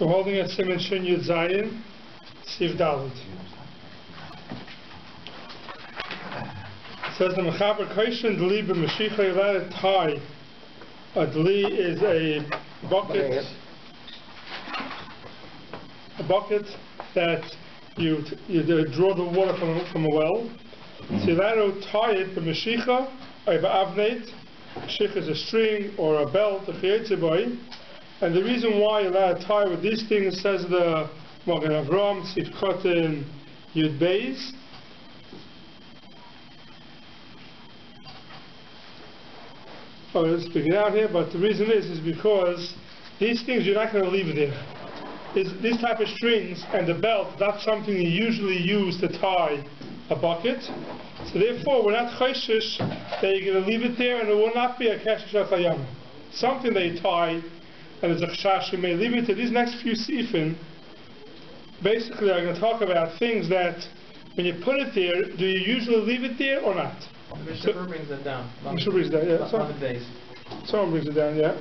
We're holding at Siman Shin Yud Zayin, seif Dalet. It says the Mechaber Kaishin Dli b'Mashiach, you let it tie. A Dli is a bucket that you draw the water from a well. So you let it tie it b'Mashiach, or b'Avneit. Mashiach is a string or a belt, a chiyetze boy. And the reason why you let it tie with these things, says the Magen Avram, seif Koten Yud Beis. Oh, let's pick it out here, but the reason is because these things you're not going to leave it there. These type of strings and the belt, that's something you usually use to tie a bucket. So therefore, we're not chayshish that you're going to leave it there, and it will not be a keshesh al-chayam. Something that you tie, and there's a chashash, you may leave it to. These next few seifim, basically are going to talk about things that, when you put it there, do you usually leave it there or not? The Mishnah brings it down. Mishnah brings it down, yeah. Someone brings it down, yeah.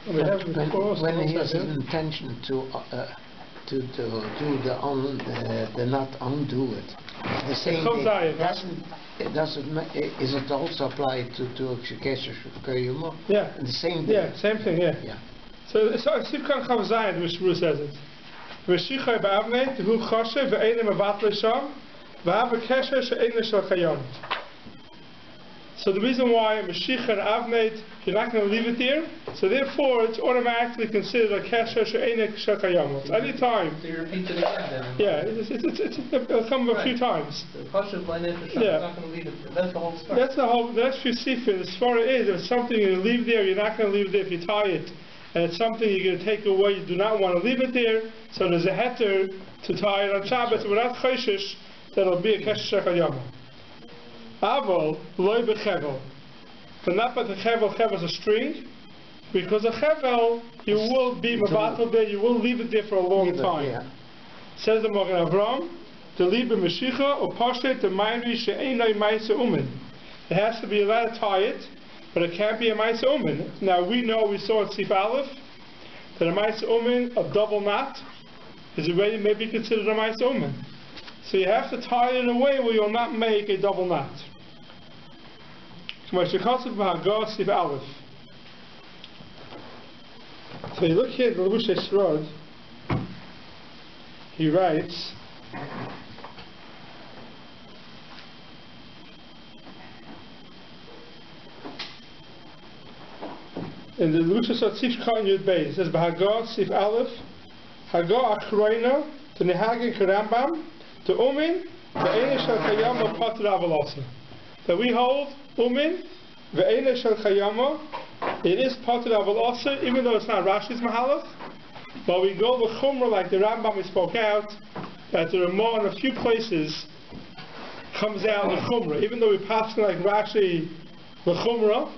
When he has an intention to do the not undo it, the same is it also applied to Kesher Kayuma? Yeah. The same thing. Yeah, same thing. Yeah. So Sivkan Chav Zayin, the Mishmur says it. V'shichai ba'avnei hu chashe ve'enim avatle sham v'hav kesher she'enim shel chayam. So the reason why Mashiach and Avneit, you're not going to leave it there, so therefore it's automatically considered a kesher she'enim shel chayam. Any time. So you repeat it again then? Yeah, it'll come a few times. The chashav b'nei for sham, you're not going to leave it there. That's the whole story. That's the whole. The next few sifim. The svara is, if it's something you leave there, you're not going to leave it there if you tie it. And it's something you're going to take away, you do not want to leave it there, so there's a heter to tie it on Shabbos, we're not chayshish that it'll be a kesher shechayama. Aval, loy bechevel. But not but the chevel is a string, because a chevel, you will be mabatal there, you will leave it there for a long time. Yeah. Says the Magen Avram, the libe meshicha, or pashet, the mayri she'enai maisa umen. It has to be allowed to tie it, but it can't be a Maisa Umin. Now we saw at Seif Aleph, that a Maisa Umin, a double knot, is already maybe considered a Maisa Umin. So you have to tie it in a way where you'll not make a double knot. So you look here at the Levush Esrod, he writes, in the Lushas of Seif Khan Yud Beis, it says, B'Hagah Seif Aleph, Hagah Achroina, to Nehagin Karambam, to Umin, Ve'ene Shel Chayama Pater Avalasa. That we hold Umin, Ve'ene Shel Chayama, it is Pater Avalasa, even though it's not Rashi's Mahalach, but we go the Chumrah, like the Rambam we spoke out, that the Ramah in a few places comes out the Chumrah, even though we pass like Rashi the Chumrah,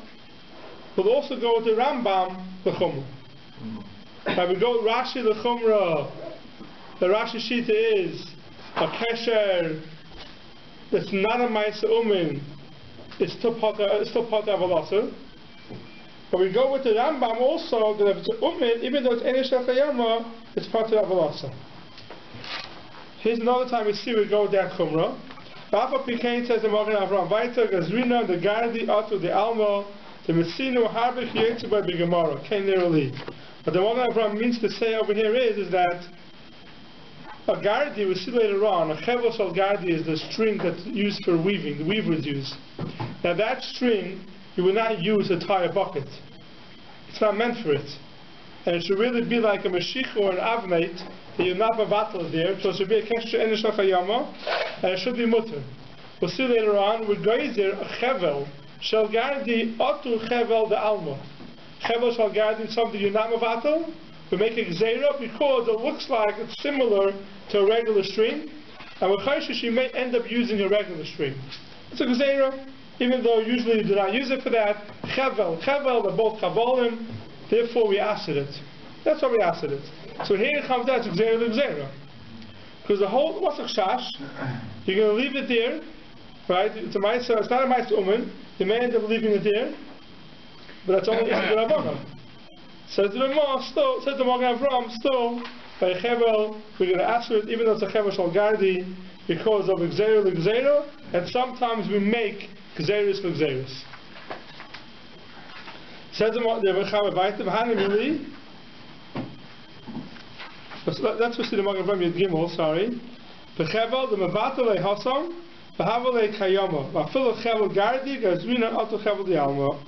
we'll also go with the Rambam, the Chumrah. Now we go with Rashi, the Chumrah. The Rashi Shita is a Kesher. It's not a Maisa Umin. It's still Pater Avalasa. But we go with the Rambam also that if it's Umin, even though it's Enish Chayama, it's Pater Avalasa. Here's another time we see we go with that Chumrah. Rafa Pikain says the Magen Avram Vaita Gazrina the Gardi Atu the Alma. The Messino Harbich Yetzu by Bigamara, came there early. But the Magen Avram means to say over here is that a gardi, we see later on, a chevel shel gardi is the string that's used for weaving, the weavers use. Now that string, you would not use to tie a bucket. It's not meant for it. And it should really be like a Mashiach or an Avneit, that you're not mevatel there, so it should be a kesher enish chayama, and it should be mutter. We'll see later on, with geyser, a chevel, Shel Gardi Otu Chevel de Alma. Chevel Shel Gardi is something you're not mevatel. We make a gzeira because it looks like it's similar to a regular string. And with chayshish you may end up using a regular string. It's a gzeira, even though usually you do not use it for that. Chevel, they're both chavolim, therefore we acid it. That's why we acid it. So here it comes out to gzeira. Because the whole, what's a chash? You're going to leave it there, right? It's not a Ma'aser Umen. You may end up leaving it there, but that's only Isser D'Rabbanan. Says the Ramah, still, says the Magen Avram, still, by Chevel, we're going to answer it, even though it's a Chevel Shalgardi, because of Gzeira, and sometimes we make Gzeiris for Gzeiris. Says the Mechaber Vaitim, Hanimili, that's what the Magen Avram Yud Gimel, sorry. Bechevel, the Mevatel Hassam, Behavel Kayama, Vafil Chevel Gardi, Gazrina Ato Chevel Di Alma.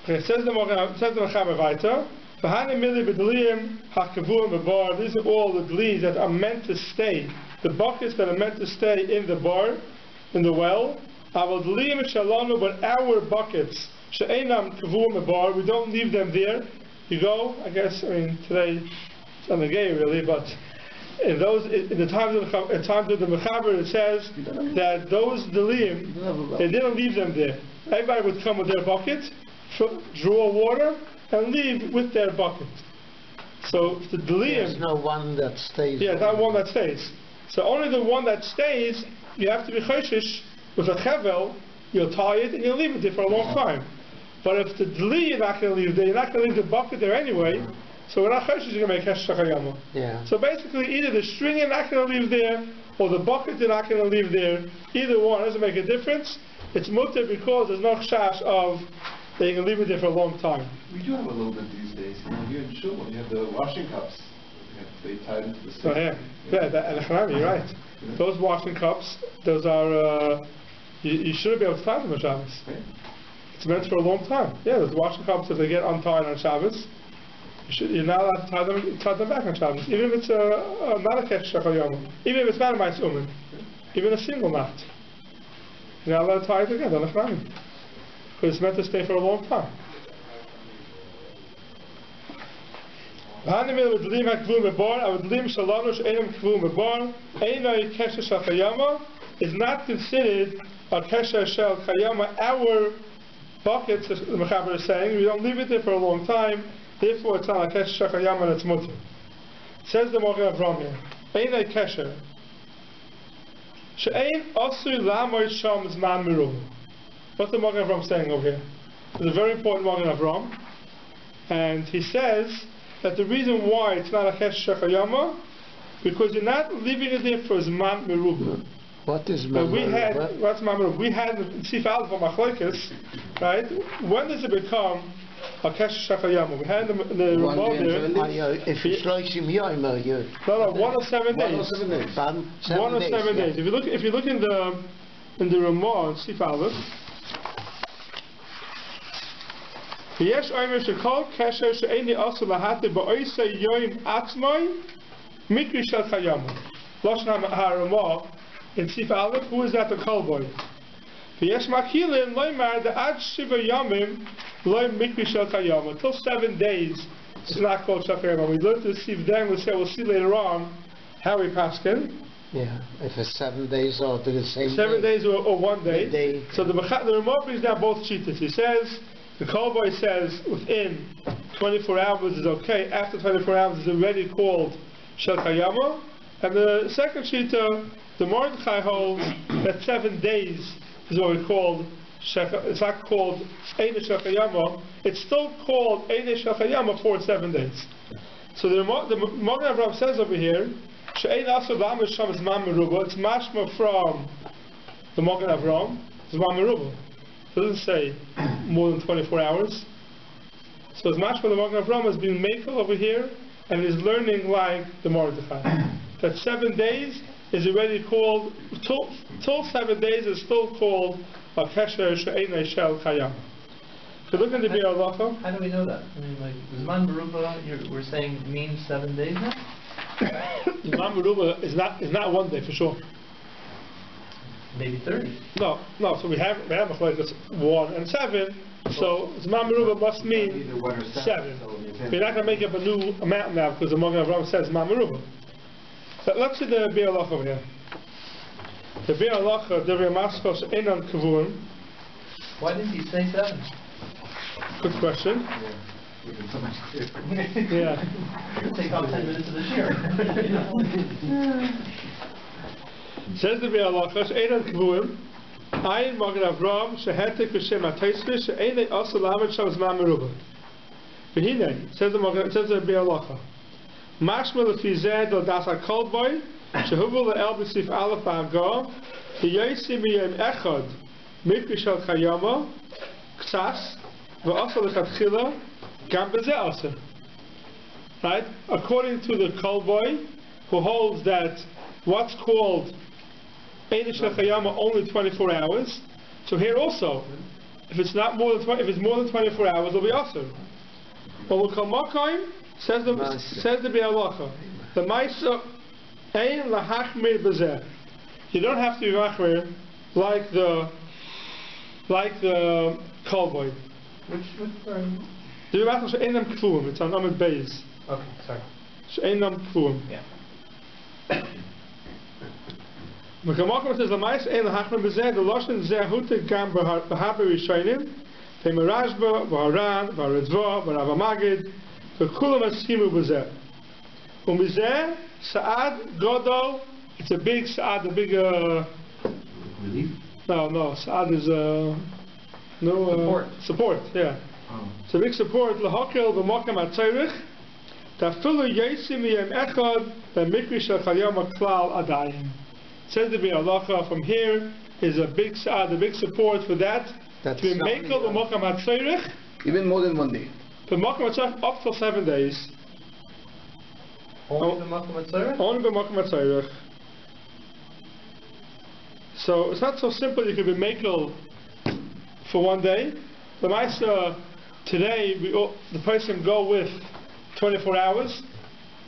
Okay, says the Mechaber Vaitim, Hanimili B'Dliyim HaKavuim B'Bar, these are all the Dlis that are meant to stay, the buckets that are meant to stay in the bar, in the well. Aval Dliyim Shalanu, but our buckets, She'enam Kavuim B'Bar, we don't leave them there. You go, I guess, today it's on the gay really, but in the times of the Mechaber, it says that those Dliyim, they didn't leave them there. Everybody would come with their bucket, draw water, and leave with their bucket. So the Dliyim, there's no one that stays. Yeah, not one that stays. So only the one that stays, you have to be choshish with a chevel. You'll tie it and you'll leave it there for a long time. But if the Dli you're not going to leave there, you're not going to leave the bucket there anyway. So we're not choshish, you're going to make Hesh Shachayama. Yeah. So basically, either the string you're not going to leave there, or the bucket you're not going to leave there. Either one doesn't make a difference. It's mutter because there's no chash of that you can leave it there for a long time. We do have a little bit these days. Here in Shul, you have the washing cups. They tied into the stick. Oh yeah, you're right. Yeah. Those washing cups, those are you shouldn't be able to tie them on Shabbos. Right. It's meant for a long time. Yeah, those washing cups, if they get untied on Shabbos, you're not allowed to tie them back on Shabbos, even if it's not a Kesh Shachal Yom, even if it's not a Ma'aser Umen, even a single knot. You're not allowed to tie it again, because it's meant to stay for a long time. Is not considered a kesher shel kayama. Our buckets, the Mechaber is saying, we don't leave it there for a long time, therefore it's not a kesher shel kayama and it's mutter. Says the Magen Avram here, Einay kesher she'ein asur lamoy sham zman meruvah. What's the Magen Avram saying over here? It's a very important Magen Avram, and he says that the reason why it's not a kesher shachayama, because you're not leaving it there for zman meruvah. What is zman meruvah? What's zman meruvah? We had in seif aleph on machlokes, right? When does it become a kesher shachayama? We had the Ramah there. If it's like Shimon, you. No, 107 days. 107 days. If you look in the Ramah in seif aleph. Yes, I mean, shekol kesher she'eni asu lahate ba'oisei yoim atzmai mikri shel chayama. Lashon ha'Ramah in seif aleph. Who is that? The kolboy. Yes, makilin loymar the ad shiva yamim loy mikri shel chayama. Till 7 days, it's not called shel chayama. We learned to seif then. We'll see later on how we paskin. Yeah, if it's 7 days or the same. 7 days or 1 day. Day. So the Ramah brings down both cheetahs. He says. The cowboy says within 24 hours is okay, after 24 hours is already called Shel Kayama. And the second shita, the Mordechai holds that 7 days is what we call, it's not called Eine Shel Kayama, it's still called Eine Shel Kayama for 7 days. So the Magen Avram says over here, She'ein Asu Lama Sham Zman Meruvah, it's mashma from the Magen Avram, Zman Meruvah. It doesn't say more than 24 hours. So as much for the Magen Avram has been makel over here and is learning like the Mordechai. That 7 days is already called, till 7 days is still called a kesher she'enei shel kayam. If you look at the Biur Halacha. How do we know that? I mean, like, Zman Meruvah, we're saying means 7 days now? Zman Meruvah is not 1 day for sure. Maybe 30. No. So we have machlokes 1 and 7. So Zman Meruvah must mean 7. We're not going to make up a new amount now because the Magen Avram says Zman Meruvah. So let's see the Biur Halacha over here. The Biur Halacha, the Remaskos Einan Kavuim. Why didn't he say 7? Good question. Yeah. Take off 10 minutes of the share. Says the Ri Baruch Lichtenstein, Ein Magen Avram shehetek b'shem ha'teisvah she'enei asa lamed sham zman merubah. V'hinei, says the Ri Baruch, Mashma lefi zeh do das ha'kol boy shehuvu le'el b'sif aleph ba'agah v'yoysi miyem echad mikri shel chayama ksas v'asa lechatchila gam b'zeh asa. Right? According to the kol boy, who holds that what's called only 24 hours. So here also, if it's not more than if it's more than 24 hours, it'll be awesome. But we'll come Makayim, says the Ri Baruch, the Maisa Ein lahachmir b'zeh. You don't have to be machmir like the cowboy. Which The Ri Baruch Einam Kfuim. It's on Amid Beis. Okay, sorry. Einam Kfuim. Yeah. Mekamakam says the mais ein lahachmir b'zeh the lashon zeh hutek gam b'haber rishonim v'merashba v'haran v'haritzvah v'Rav Magid v'kulam askimu b'zeh u'mizeh sa'ad godol. It's a big sa'ad, a big Relief? no sa'ad is support, yeah. Oh. It's a big support lahakel v'makam atzorich tafilu yosim miyem echad v'mikri shel chayam klal adayim. Says the Ri Baruch, from here is a big sa'ad, a big support for that. To be mekel b'makam hatzorich. Even more than 1 day. The makam hatzorich up till 7 days. Only the Makam Atzorich? Only b'makam hatzorich. So it's not so simple. You can be mekel for 1 day. The Maisa today, the person go with 24 hours.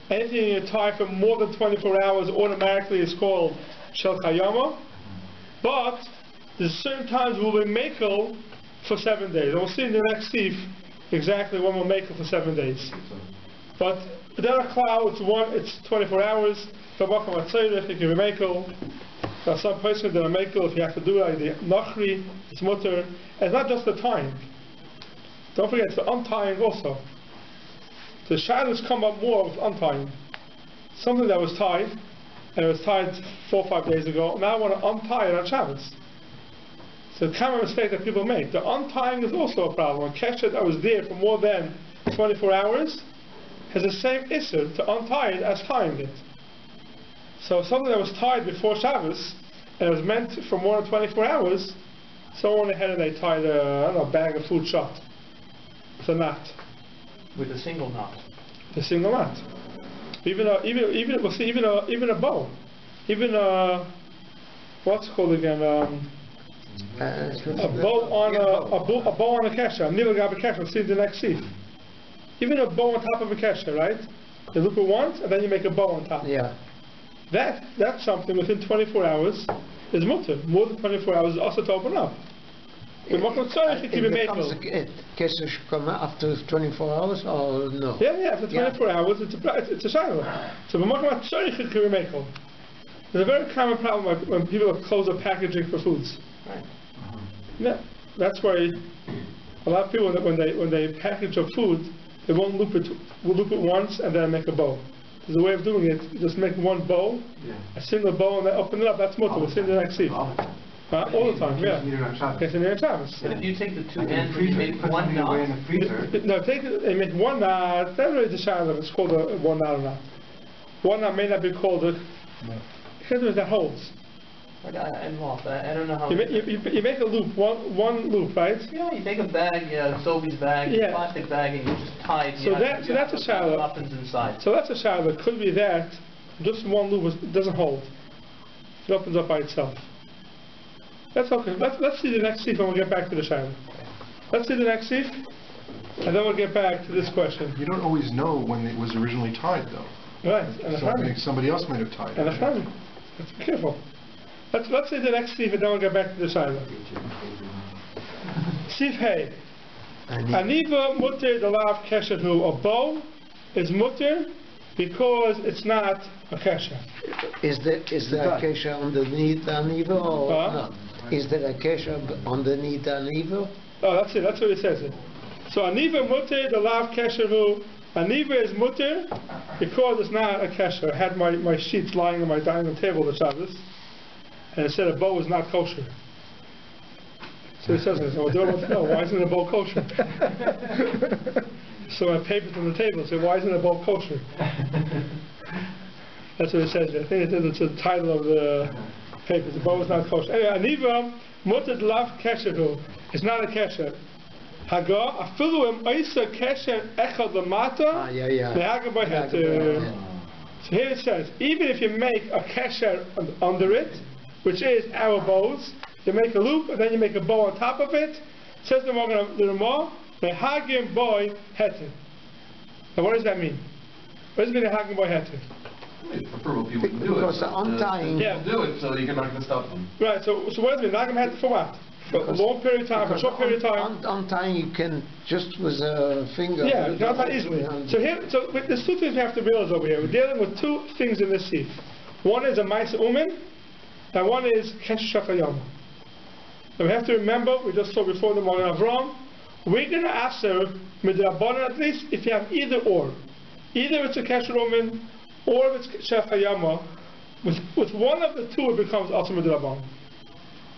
Anything you tie for more than 24 hours automatically is called Shel Chayama, but there's certain times we'll be Mekel for 7 days. And we'll see in the next seif exactly when we'll Mekel for 7 days. But without a cloud, it's 24 hours. For Makam Atzorich, you can be Mekel. There are some places that are Mekel if you have to do it like the Nachri, it's mutter. And it's not just the tying. Don't forget, it's the untying also. The shadows come up more with untying. Something that was tied, and it was tied 4 or 5 days ago, now I want to untie it on Shabbos. So it's a common mistake that people make. The untying is also a problem. A kesher that was there for more than 24 hours has the same issue to untie it as tying it. So something that was tied before Shabbos, and it was meant for more than 24 hours, someone went ahead and they tied a bag of food shut. It's a knot. With a single knot. The single knot. Even a bow. Even a what's it called again? A bow on a kesher. Never got a kesher. We'll see the next seif. Even a bow on top of a kesher, right? You loop it once and then you make a bow on top. Yeah. That's something within 24 hours is mutter. More than 24 hours is also to open up. It becomes a kesher should come after 24 hours or no? Yeah, after 24 hours it's a shiloh. So b'makam hatzorich it can be mekel. There's a very common problem when people close up packaging for foods. Right. Yeah, that's why a lot of people when they package up food, they won't loop it. We'll loop it once and then make a bow. There's a way of doing it. You just make one bow, a single bow, and then open it up. That's mutter. We'll see in the next seif. All the time, yeah. Yes, in Shabbos. But if you take the two ends and you make one knot, no, take it and make one knot. That's really the shiloh. It's called a one knot or not. One knot may not be called a. Because that holds. I'm lost. I don't know how. You make a loop, one loop, right? Yeah, you take a bag, Sobeys bag, a plastic bag, and you just tie it. So that's a shiloh. Muffins inside. So that's a shiloh. It could be that just one loop doesn't hold. It opens up by itself. That's okay. Let's see the next seif and we'll get back to the shiloh. Let's see the next seif, and then we'll get back to this question. You don't always know when it was originally tied, though. Right. So somebody else might have tied it. And let's be careful. Let's see the next seif and then we'll get back to the shiloh. Seif Hey. Aniva mutter the lav kesher hu. A bow is mutter because it's not a kesher. Is there a kesher underneath the aniva or not? Is there a kesher underneath the aniva? Oh, that's it. That's what it says. So aniva mutter the lav kesher hu. Aniva is mutter because it's not a kesher. I had my sheets lying on my dining room table the Shabbos. and it said a bow is not kosher. So he says, well, I want to know, why isn't a bow kosher? So I papers on the table say, why isn't a bow kosher? That's what it says. I think it's the title of the papers. The bow is not kosher. Anyway, aniva muted lav kesheru. It's not a kesher. Haga afilu em oisa kesher echad lamata lehaga by heter. So here it says, even if you make a kesher under it, which is our bows, you make a loop and then you make a bow on top of it. Says the Ramah, lehagim boy heter. Now what does that mean? What does it mean lehagim boy heter? It's preferable people can do it. Because the untying... Yeah, do it so you can not stop them. Right, so what does it mean? Lehagim heter for what? For a long period of time, for a short period of time? Untying you can just with a finger... Yeah, you can untie easily. So there's two things we have to realize over here. We're dealing with two things in this seif. One is a ma'aseh umin, and one is kesher shachayama. And we have to remember, we just saw before the Magen Avram, we're going to answer midrabanan at least if you have either or. Either it's a kesher umin, or if it's shachayama. With one of the two it becomes also midrabanan.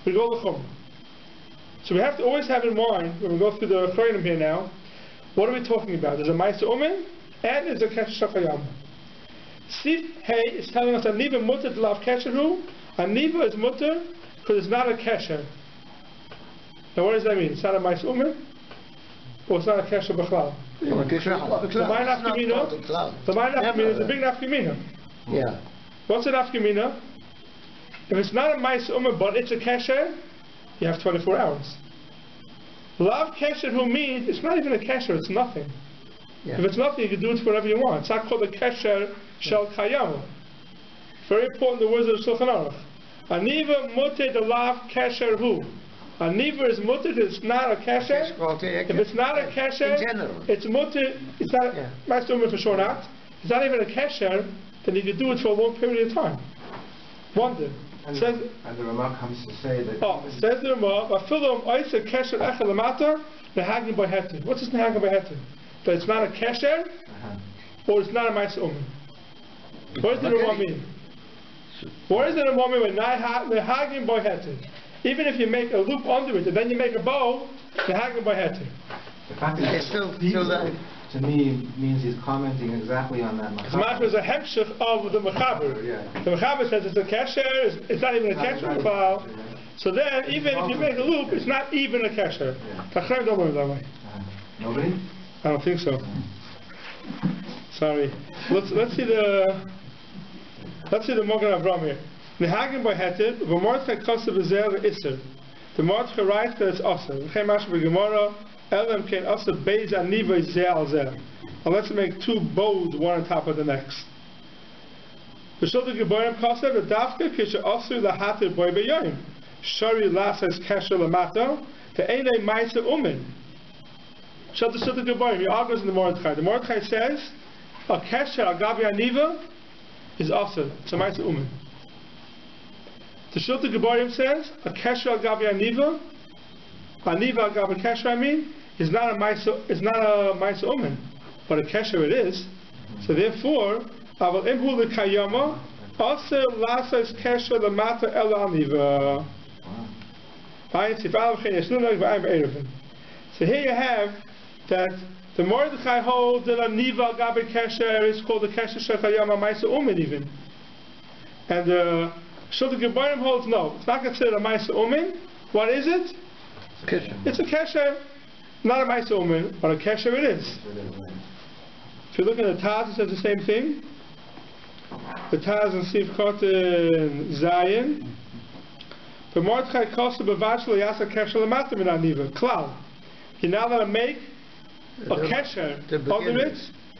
We go to chum. So we have to always have in mind, when we go through the Chayim here now, what are we talking about? There's a ma'aseh umin, and there's a kesher shachayama. Seif Hey is telling us that Aniva mutter to lav kesheru. Aniva is mutter because it's not a kesher. Now what does that mean? It's not a ma'aseh umin, or it's not a kesher b'chlal. The ma'aseh nafkamina is a big nafkamina. Yeah. What's a nafkamina? If it's not a ma'aseh umin but it's a kesher, you have 24 hours. Lav kesheru means it's not even a kesher, it's nothing. Yeah. If it's nothing, you can do it for whatever you want. It's not called a kesher shel kayama. Very important, the words of the Shulchan Aruch. Aniva mutter de lav kesher hu. Aniva is mutter, it's not a kesher. If it's not a kesher, it's mutter, it's not, ma'aseh umin for sure not. It's not even a kesher, then you can do it for a long period of time. Wonder. And the Ramah comes to say that... says the Ramah, v'afilu oisa kesher echad lamata lehagim by heter. What's this lehagim by heter? That it's not a kesher, or it's not a ma'aseh umin. What does the Ramah mean? What does the Ramah mean when lehagim by heter? Even if you make a loop under it and then you make a bow, lehagim by heter. The fact that it's still to me means he's commenting exactly on that. It's a hemshich of the mechaber. Yeah. The mechaber says it's a kesher, it's not even a kesher b'chlal. So then, even if you make a loop, it's not even a kesher. Tachrev don't learn that way. Nobody? I don't think so. Sorry. Let's see the Magen Avram here. Nehagim by heter, v'mordechai kosev b'zer v'isser. The Mordechai writes that it's osir. V'chem mashma b'gemara. Elam can also base aniva zeh al zeh. Unless you make two bows one on top of the next. The Shulchan Gebarim Kosev the Dafka Kisha Osir Lahatir Boy Beyoim. Shari Lasas Kesher Lamata the Eine Ma'aseh Umin. Shulchan Gebarim, he argues in the Mordechai. The Mordechai says a Kesher al Gabi Aniva is Osir. It's a Ma'aseh Umin. The Shulchan Gebarim says a Kesher al Gabi Aniva Aniva Gabi Kesher, I mean, is not a ma'aseh umin, but a kesher it is. So therefore, aval imhu lekayama aser lasas kesher lamata el aniva. So here you have that the Mordechai holds that aniva Gabi Kesher is called the kesher shekayama ma'aseh umin even, and the Shulchan Gebarim holds no, it's not considered a ma'aseh umin. What is it? It's a kesher, not a ma'aseh umin, but a kesher it is. If you look at the Taz, it says the same thing. The Taz in Seif Kotin Zayin. The Mordechai kosev b'vashlo yasa kesher l'mata min aniva. Klal. You're now going to make a kesher under it.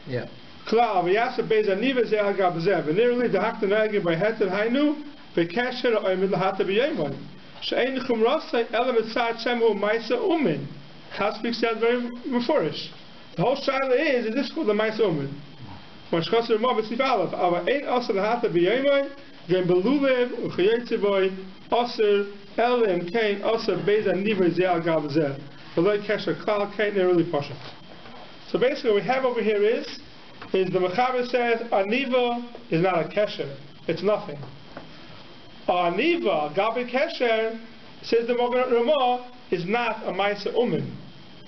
Yeah. Klal v'yasa beis aniva zeh al gab zeh. V'nirli dehakta nagim by heter hainu v'kesher oimid lahata b'yemon. She'ein chumrasei elam etzad shemu ma'aseh umin. Taspik said very meforish. The whole shaila is this called the ma'aseh umin? When shchasir ma b'tzif aleph, ava ein aser lahata b'yemon, gem belulev u'chayetze boy aser elam kein aser beis aniva zeh al gab zeh. V'loi kesher klal kein neruli pasha. So basically what we have over here is the mechaber says aniva is not a kesher. It's nothing. Aniva Gabi Kesher, says the Magen Ramah, is not a Maisa Umin,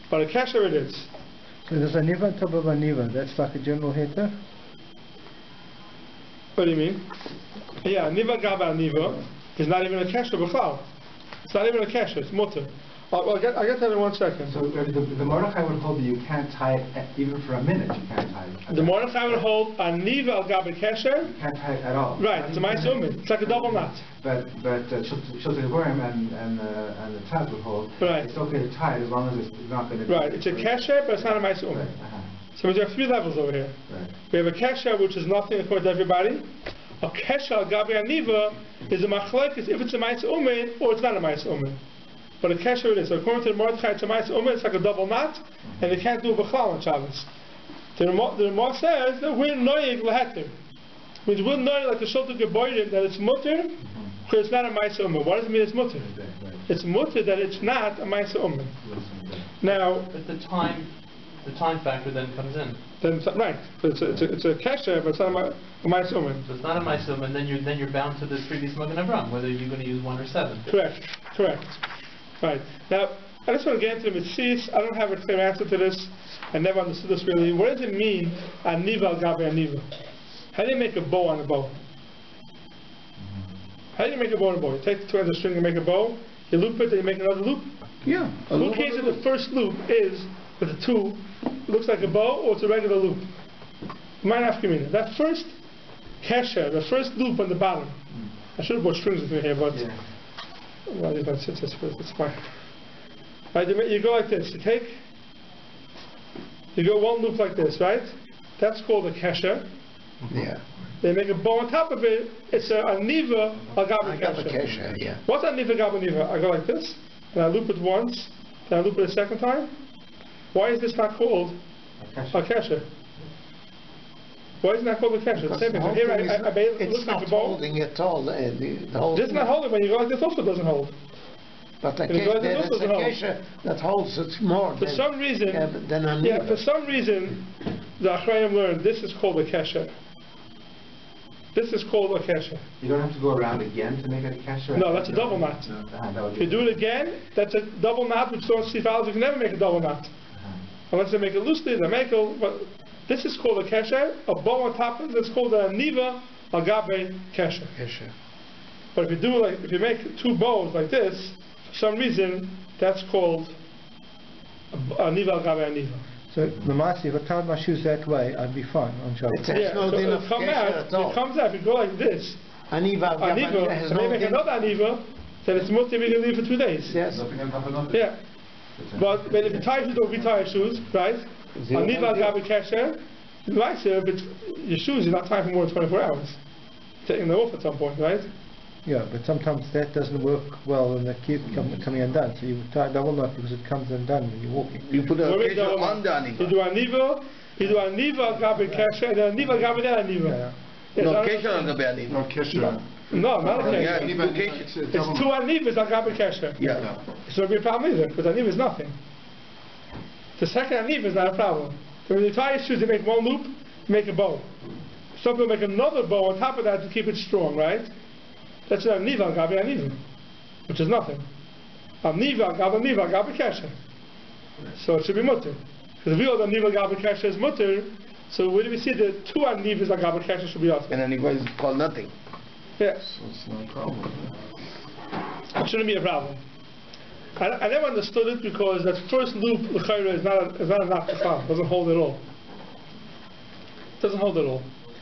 but a Kesher it is. So there's a Niva on top of a Niva. That's like a general heter? What do you mean? Yeah, Niva Gabi Niva is not even a Kesher B'chal. It's not even a Kesher, it's Mutter. I'll get that in 1 second. So the Mordechai would hold that you can't tie it even for a minute. You can't tie it. The Mordechai would hold a Niva al Gabi Kesher. You can't tie it at all. Right, it's a Maisa Umin. It's like a double knot. But Shulchan Aruch and the Taz would hold. Right. It's okay to tie it as long as it's not going to. Right, it's a Kesher, but it's not a Maisa Umin. Right. So we have 3 levels over here. Right. We have a Kesher, which is nothing according to everybody. A Kesher al Gabi Aniva is a Machlokes if it's a Maisa Umin or it's not a Maisa Umin. But a Kesher it is. So according to the Mordechai, it's a Maisa Umin, it's like a double knot, and they can't do a B'chal on Shabbos. The Ramah says that we're noyeg leheter. Which we're noyeg like the Shulchan Geboirim that it's mutter, because it's not a Maisa Umin. What does it mean it's mutter? It's mutter that it's not a Maisa Umin. Now, but the time factor then comes in. Then right, it's a Kesher, but it's not a Maisa Umin. So it's not a Maisa Umin, then you're bound to the previous Magen Avraham, whether you're going to use 1 or 7. Correct. Right. Now, I just want to get into the mitzvahs. I don't have a clear answer to this. I never understood this really. What does it mean, aniva al gabi aniva? How do you make a bow on a bow? How do you make a bow on a bow? You take the 2 ends of string and make a bow, you loop it, then you make another loop? Yeah. Who cares if the first loop is, with the 2, looks like a bow, or it's a regular loop? Mind asking me that first kesher, the first loop on the bottom. I should have brought strings with me here, but... Yeah. Well, it's fine. Right, you go like this. You go 1 loop like this, right? That's called a kesher. Yeah. They make a bow on top of it. It's a niva al gabi kesher. Yeah. What's a niva gabi niva? I go like this, and I loop it once, then I loop it a second time. Why is this not called a kesher? Why isn't that called a kesher? Same thing. So here it's not holding at all. This is not holding. When you go like this, also doesn't hold. But there's a kesher that holds it more. For some reason, for some reason, the Achrayim learned this is called a kesher. This is called a kesher. You don't have to go around again to make it a kesher? No, that's a double knot. If you do it again, that's a double knot, which don't see files. You can never make a double knot. Unless they make it loosely, they make it. But this is called a kesher. A bow on top of it is called a niva al gabi kesher. But if you make 2 bows like this, for some reason, that's called a niva al gabi niva. So the Masi, if I tied my shoes that way, I'd be fine on Shabbos. So it comes out. If you go like this, aniva, and then make another aniva, then it's mutter we can leave for 2 days. Yes. Yeah. But if you tie shoes, don't be tie shoes, right? Aniva al gabi kesher. Right, sir, but your shoes you're not tying for more than 24 hours. Taking them off at some point, right? Yeah, but sometimes that doesn't work well and they keep coming undone. So you tie double knot because it comes undone when you're walking. You put a kesher on the aniva. You do aniva al gabi kesher, and then aniva al gabi then aniva. No, kesher al gabi aniva. No, kesher. No, not a kesher. It's 2 anivas al gabi kesher. Yeah. It's not be a problem either, because aniva is nothing. The second aniva is not a problem. So when you tie your shoes, you make 1 loop, you make a bow. Some people make another bow on top of that to keep it strong, right? That's an aniva al gabi aniva, which is nothing. Aniva al gabi kesher. So it should be mutter. Because if we hold aniva al gabi kesher is mutter, so where do we see the 2 anivas al gabi kesher should be awesome? And aniva is called nothing. Yeah. So it's not a problem. It shouldn't be a problem. I never understood it because that first loop l'chayra is not enough to fall. Doesn't hold at all. Doesn't hold at all.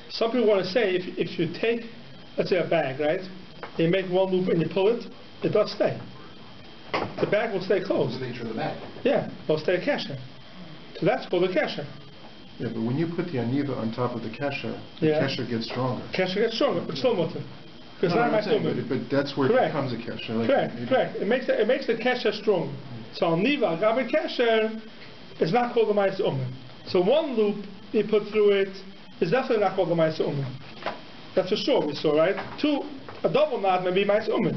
Some people want to say if you take, let's say a bag, right? You make 1 loop and you pull it, it does stay. The bag will stay closed. The nature of the bag. Yeah, it'll stay a kesher. So that's called a kesher. Yeah, but when you put the aniva on top of the kesher, the kesher gets stronger. Kesher gets stronger, but still mutter. Because but that's where it becomes a kesher. Like correct. It makes the kesher strong. So aniva al gabi kesher is not called the ma'ase umin. So 1 loop you put through it is definitely not called the ma'ase umin. That's for sure. We saw, right? 2, a double knot may be ma'ase umin.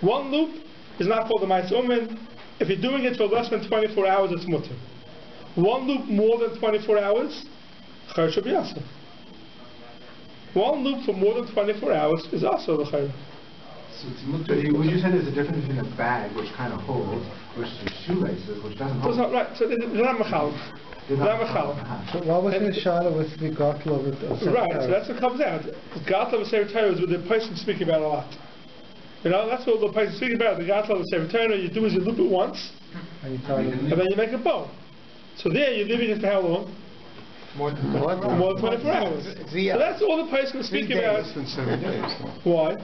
1 loop is not called the ma'ase umin. If you're doing it for less than 24 hours, it's mutter. 1 loop more than 24 hours, chayr should be asur. 1 loop for more than 24 hours is also the chayr. But would you say there's a difference between a bag, which kind of holds, versus shoelaces, which doesn't hold? That's not right. So they're not machal. They're not machal. So what was the shala with the gatla with the Right, so that's what comes out. Gatla of Sefer Torah is what the person speaking about a lot. You know, that's what the person speaking about. The gatla of Sefer Torah, you do is you loop it once, and and then you make a bow. So there you're leaving it for how long? More than 24 hours. So that's all the person is speaking about. Less than 7 days. Why?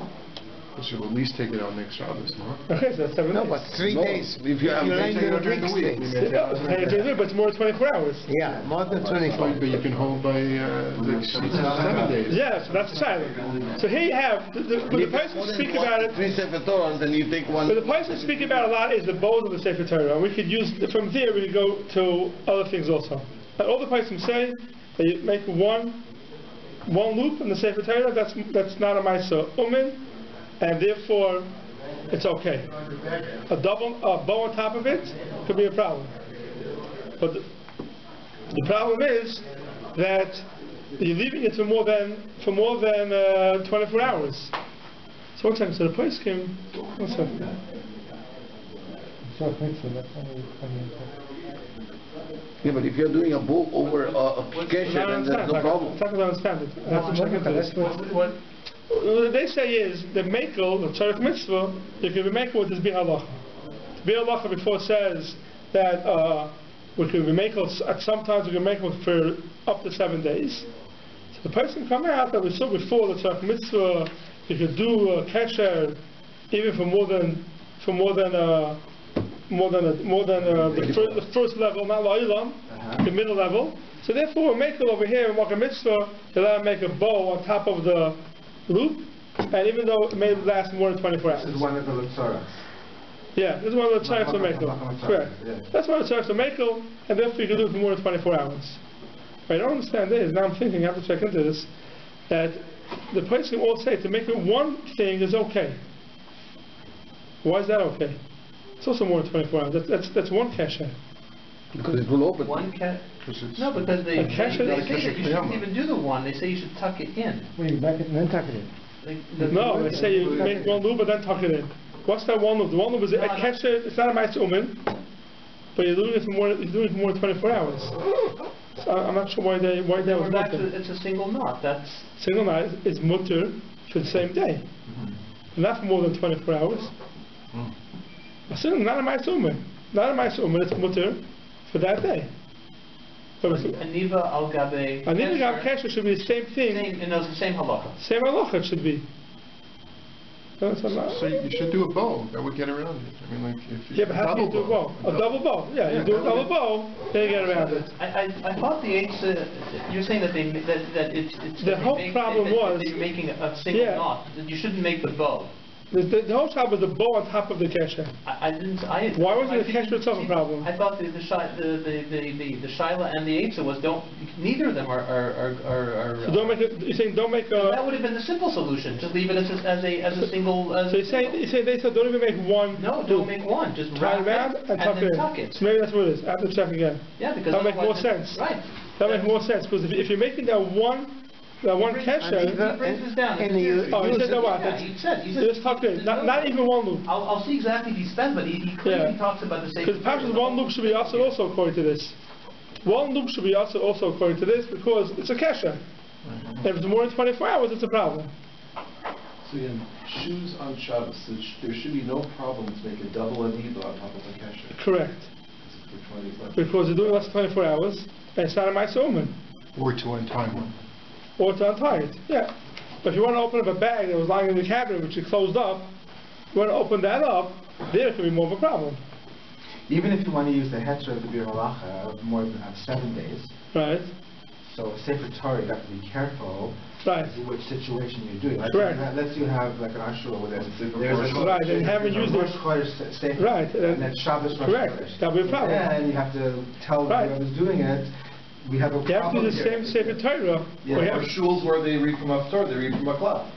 Because you'll at least take it out next Shabbos, no? Okay, so that's 7 days. No, but 3 days. If you have You days, take it during the weeks week. days. But it's more than 24 hours. Yeah, more than But 24. you can hold by 7 days. Yeah, so that's the silent. So here you have, when the person speaking about it, 3 Sefer Torah, then you take one. but the person speaking about a lot is the bows of the Sefer Torah. And we could use, from there we could go to other things also. And all the person say, that you make one loop in the Sefer Torah, that's not a Maisa Umin, and therefore it's okay. A bow on top of it could be a problem. But the problem is that you're leaving it for more than 24 hours. So one second, so the place came. One second. Yeah, but if you're doing a bow over a kesher, then there's no problem. I don't understand it. I have to check into this. What they say is the makel, the tzarech mitzvah, you can be makel with this bir halacha. Bir halacha before says that we can be makel at sometimes we can makel for up to 7 days. So the person come out that we saw before the tzarech mitzvah, you could do a kesher even for more than the first level, not la'ilam, the middle level. So therefore, we make it over here in Makkah Mitzvah, they let him make a bow on top of the loop, and even though it may last more than 24 hours. This is one of the Tzarech. Yeah, this is one of the Tzarech to Mekel. Correct. That's one of the Tzarech to Mekel, and therefore you can do it for more than 24 hours. What I don't understand is, now I'm thinking, I have to check into this, that the place can all say to make it one thing is okay. Why is that okay? It's also more than 24 hours. That's one kesher. Because it will open. One no, because they say that you shouldn't even do the one. They say you should tuck it in. Well, you back it and then tuck it in. No, they say you make one loop and then tuck it in. What's that one loop? The one loop is a kesher. It's not a ma'is umin, but you're doing it for more than 24 hours. So I'm not sure why that was mutter. It's a single knot. That's single knot is mutter for the same day, not for more than 24 hours. Not a ma'is umin. Not a ma'is umin. It's mutter for that day. Aniva al gabe. Aniva gabe kesher should be the same thing. The same halacha. Same halacha it should be. So you should do a bow. That would get around it. I mean, like if you but how do you do a bow? A double bow. Yeah, you do a double bow, then you get around it. I thought the eights. You're saying that it's the whole problem was that you're making a single knot. That you shouldn't make the bow. The whole job was the bow on top of the kesher. Why wasn't the kesher itself a problem? I thought the shaila and the eitzah was neither of them are. So don't make it. You're saying don't make a. That would have been the simple solution. Just leave it as a single. So you say they said don't even make one. No, don't make one. Just wrap around and tuck it. So maybe that's what it is. I have to check again. Yeah, because that makes more sense. Right. That makes more sense because if you're making that one kesher. He brings this down. He said that what? He said just tuck it in. Not even one loop. I'll see exactly if he spends, but he clearly talks about the same. Because perhaps one loop should be also according to this. One loop should be also according to this because it's a kesher. If it's more than 24 hours, it's a problem. So again, shoes on Shabbos, there should be no problem to make a double aniva on top of a kesher. Correct. Because you're doing less than 24 hours, and it's not a ma'is umin. Or to untie one. Or to untie it, yeah. But if you want to open up a bag that was lying in the cabinet, which you closed up, you want to open that up, there it could be more of a problem. Even if you want to use the heter of the bir halacha of more than 7 days. Right. So Sefer Torah, you have to be careful. Right. Which situation you're doing. Correct. Let's you have like an ashur where there's a right, and haven't used it. Right. And then Shabbos. Correct. That'll be a problem. And you have to tell whoever's doing it. We have a problem. You have to do the same Sefer Torah. Yeah. Or shuls where they read from a Torah, they read from a cloth.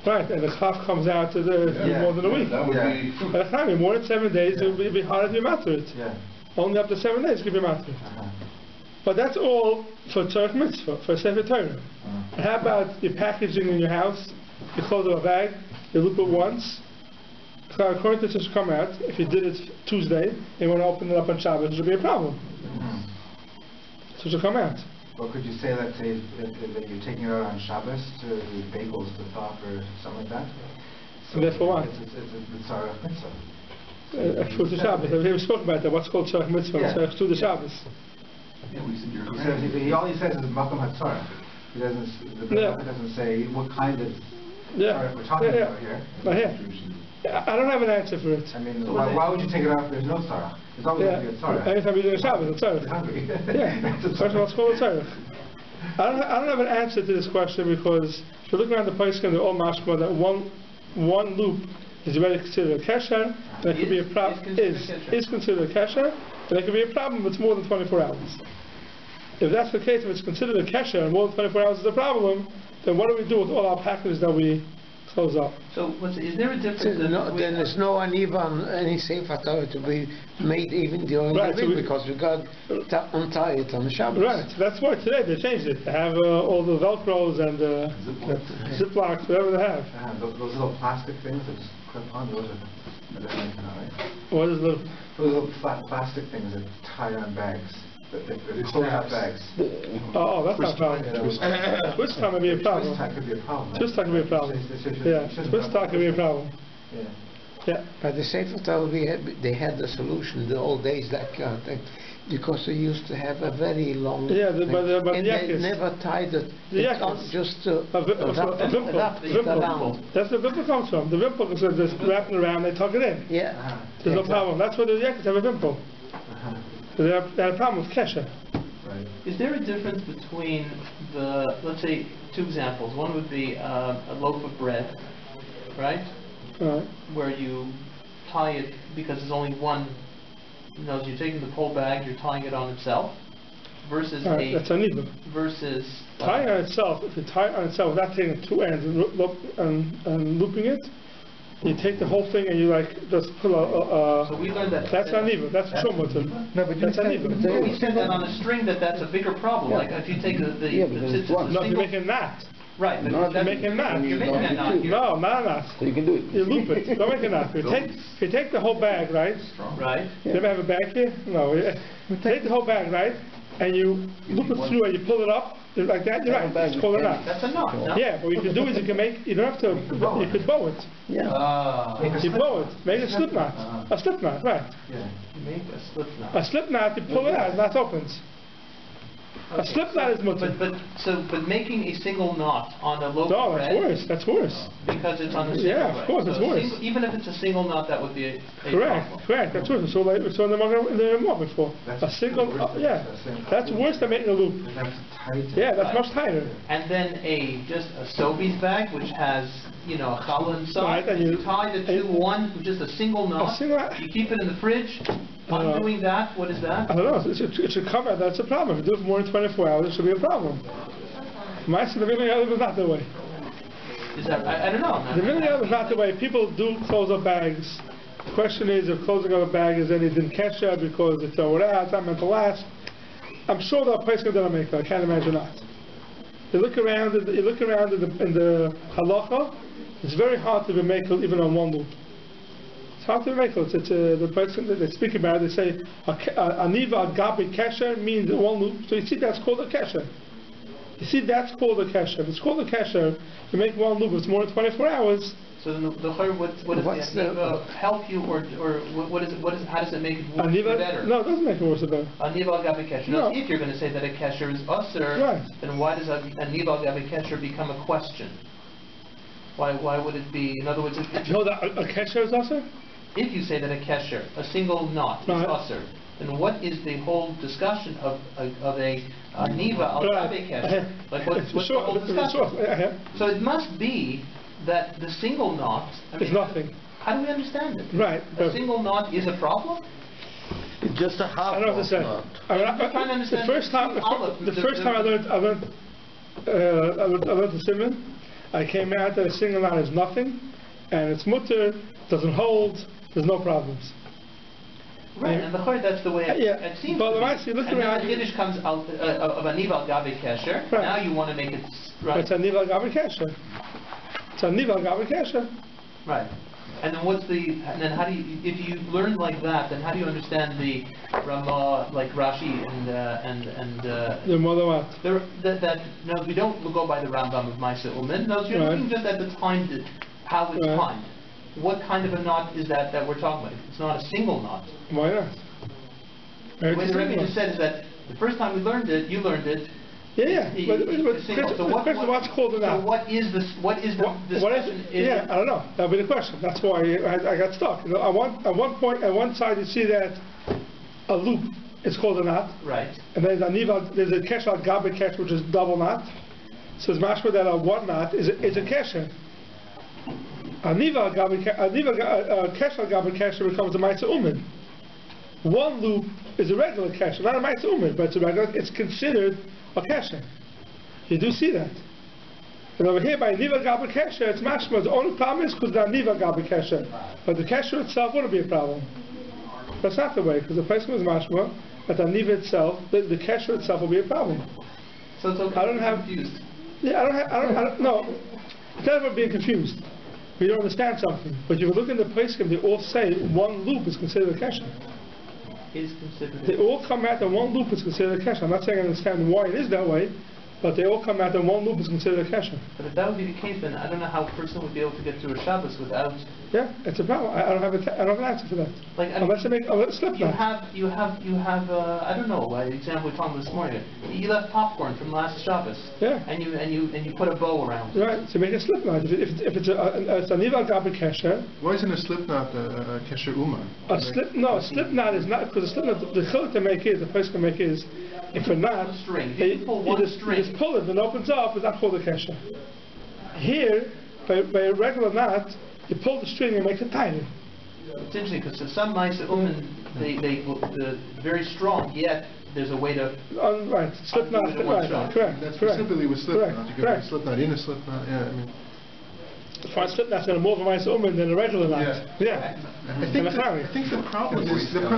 Right, and the chaf comes out to more than a week. That would be. By the time more than 7 days, it would be harder to be matter it. Yeah. Only up to 7 days could be matter it. But that's all for tzarech mitzvah, for Sefer Torah. And how about your packaging in your house? You close up a bag, you loop it once. According to this come out, if you did it Tuesday, and you want to open it up on Shabbos, it should be a problem. So it should come out. Well, could you say that, say, if you're taking it out on Shabbos to bagels to talk or something like that? So therefore what? It's a tzarech mitzvah. Food to Shabbos. We spoke about that. What's called tzarech mitzvah? Yeah. It's food to Shabbos. All he says is makom hatzarech. He doesn't. The Rebbe doesn't say what kind of tzarech we're talking about here. Not here. I don't have an answer for it. I mean, why would you take it out if there's no tzarech? There's always going to be a tzarech. Anytime you do a Shabbos, it's tzarech. Yeah. First of all, it's called a tzarech. I don't have an answer to this question because if you look around the place, they're all mashma that one loop is already considered a kesher, and it could be a problem. Is considered a kesher, and it could be a problem if it's more than 24 hours. If that's the case, if it's considered a kesher and more than 24 hours is a problem, then what do we do with all our packages that we close up? So, is there a difference? Then there's no aniva on any seif to be made even during the week because we got untie it on the Shabbos. Right, that's why today they changed it. They have all the Velcros and Ziplocs, whatever they have. Those little plastic things that just clip on, those are right? What is those little plastic things that tie on bags? They close out bags. Oh, that's not a problem. Twist tie may be a problem. Twist tie could be a problem. Twist tie could be a problem. Yeah, twist tie could be a problem. Yeah. But the sefer they had the solution the old days because they used to have a very long but and they never tied it on, just a wimple. That's where the wimple comes from. The wimple is just wrapping around, they tuck it in. Yeah. There's no problem. That's why the yakis have a wimple. They had a problem with kesher. Right. Is there a difference between let's say, two examples. One would be a loaf of bread, right? Where you tie it because there's only one. So you're taking the whole bag, you're tying it on itself, versus that's aniva. Versus tying on itself. If you tie it on itself without taking two ends and looping it, you take the whole thing and you just pull so we learned that. That's aniva. That's shumaton. No, but that's aniva. We said that on a string that's a bigger problem. Like if you take the you're making a knot. Right. You're making a knot. You're making a knot here. No, not a knot. So you can do it. You loop it. Don't make a knot. If you take the whole bag, right? Right. You ever have a bag here? No. You take the whole bag, right? And you loop it through and you pull it up like that. You're right. It's called a knot. That's a knot. No? Yeah, but what you can do is you don't have to. You could bow it. Yeah. You bow it. Make a slip knot. A slip knot, right? Yeah. Make a slip knot. A slip knot. You pull it out. The knot opens. Okay, a slip knot is mutter. But making a single knot on a loaf of bread. No, that's worse. That's worse. Because it's on a single of course, it's worse. Even if it's a single knot, that would be a problem. Correct. That's worse. So we saw in the Ramah before. A single, that's worse than making a loop. Yeah, that's much tighter. And then just a sovies bag, which has a challah inside. Right, and you tie the two one, just a single knot. You keep it in the fridge. Undoing that, what is that? I don't know. It should cover. That's a problem. If you do it for more than 24 hours, it should be a problem. My the Vilna Yadav is not the way. Is that? I don't know. The Vilna Yadav is not the way. People do close up bags. The question is if closing up a bag is any din kesha because it's over out, it's not meant to last. I'm sure that place is going to make that. I can't imagine not. You look around in the halacha. It's very hard to be make even on one loop. Hard to make it. It's the person that they speak about. They say aniva gabi kesher means one loop. So you see, that's called a kesher. You see, that's called a kesher. If it's called a kesher, you make one loop. It's more than 24 hours. So then what does the aniva help you, or what is it? How does it make it worse or better? No, it doesn't make it worse or better. Aniva gabi kesher. No. If you're going to say that a kesher is usher, then why does aniva gabi kesher become a question? Why would it be? In other words, no, that a kesher is usher. If you say that a kesher, a single knot, is usher, then what is the whole discussion of a niva al gabe kesher? Like what's the whole discussion? So it must be that the single knot is nothing. How do we understand it? Right. A single knot is a problem? It's just a half. I don't know what to say. The first time I learned the Siman, I came out that a single knot is nothing, and it's mutter, doesn't hold. There's no problems. Right, and that's the way it seems to be. Look and around. The Yiddish comes out of a nival gabi kesher. Right. Now you want to make it right. It's a nival gabi kesher. It's a nival gabi kesher. Right. And then and then how do you, if you learn like that, then how do you understand the Ramah, like Rashi the mother what? No, we don't go by the Rambam of Maisa Umin. No, you're looking just at the time, how it's timed. What kind of a knot is that we're talking about? It's not a single knot. Why not? The way the Rebbe just said is that the first time you learned it. Yeah. What's called a knot? So what is the discussion? I don't know. That'll be the question. That's why I got stuck. You know, at one side you see that a loop is called a knot. Right. And there's a kesher al gabe kesher, which is double knot. So it's mashma that a one knot is a kesher. A kesher al gabe kesher becomes a ma'aser umin. One loop is a regular kesher, not a ma'aser umin, but it's considered a kesher. You do see that. And over here by niva gabe kesher, it's mashma. The only problem is because the niva gabe kesher, but the kesher itself wouldn't be a problem. That's not the way, because the person was mashma, but the niva itself, the kesher itself will be a problem. So it's okay. I don't have confused. Yeah, I don't. No, it's not about being confused. We don't understand something. But if you look in the poskim, they all say one loop is considered a kesher. They all come out that one loop is considered a kesher. I'm not saying I understand why it is that way, but they all come out that one loop is considered a kesher. But if that would be the case, then I don't know how a person would be able to get through a Shabbos without. Yeah, it's a problem. I don't have an answer for that. Like, unless they make a slip knot. You have I don't know. An example we talked about this morning. You left popcorn from last Shabbos. Yeah. And you put a bow around it. Right. So make a slip knot. If it's a niva gabe kesher. Why isn't a slip knot a kesher uma? A slip knot is not, because a slip knot, the chiluk to make is, the person can make is, if a knot, you just pull it and it opens up, it's not called a kesher. Here, by a regular knot, you pull the string and make it tighter. It's interesting because some Maisa Umin, they're very strong, yet there's a way to. Right, slip knot, right, correct. That's specifically with slip knot. You can put a slip knot in a slip knot, yeah, I mean. For a slip knot's going to more of a Maisa Umin than a regular knot. Yeah. I think the problem is that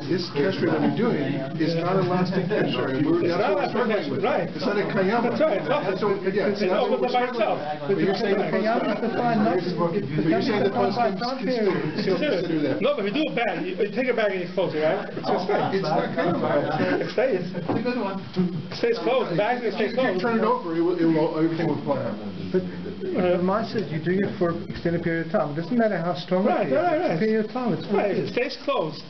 this kesher that we're doing is not a lasting kesher. It's not a lasting kesher, right? It's not a kayama. That's right. It's not by itself. But you're saying the consider that. No, but if you do it bad, you take it back and you close it, right? It's going to stay. It's not kayama. It stays. It's a good one. It stays closed. The bag stays closed. If you turn it over, everything will fly out. But Mine says you're doing it for an extended period of time. It doesn't matter how strong it is. It's a period of time. It's right. It stays closed.